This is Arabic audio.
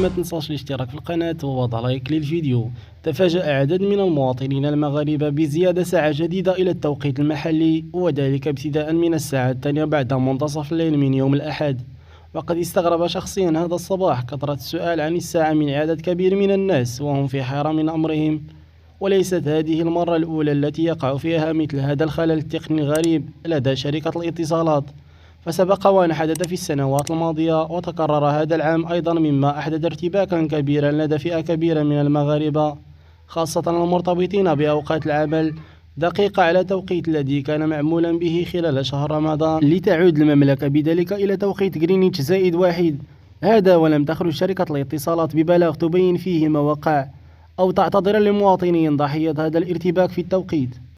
ما تنساش الاشتراك في القناة ووضع لايك للفيديو. تفاجأ عدد من المواطنين المغاربة بزيادة ساعة جديدة إلى التوقيت المحلي، وذلك ابتداء من الساعة 2 بعد منتصف الليل من يوم الأحد. وقد استغرب شخصيا هذا الصباح كثرة السؤال عن الساعة من عدد كبير من الناس، وهم في حيرة من أمرهم. وليست هذه المرة الأولى التي يقع فيها مثل هذا الخلل التقني الغريب لدى شركة الاتصالات، فسبق وأن حدث في السنوات الماضية وتكرر هذا العام أيضا، مما أحدث ارتباكا كبيرا لدى فئة كبيرة من المغاربة، خاصة المرتبطين بأوقات العمل دقيقة على توقيت الذي كان معمولا به خلال شهر رمضان، لتعود المملكة بذلك إلى توقيت غرينتش زائد 1. هذا ولم تخرج شركة الاتصالات ببلاغ تبين فيه ما وقع أو تعتذر للمواطنين ضحية هذا الارتباك في التوقيت.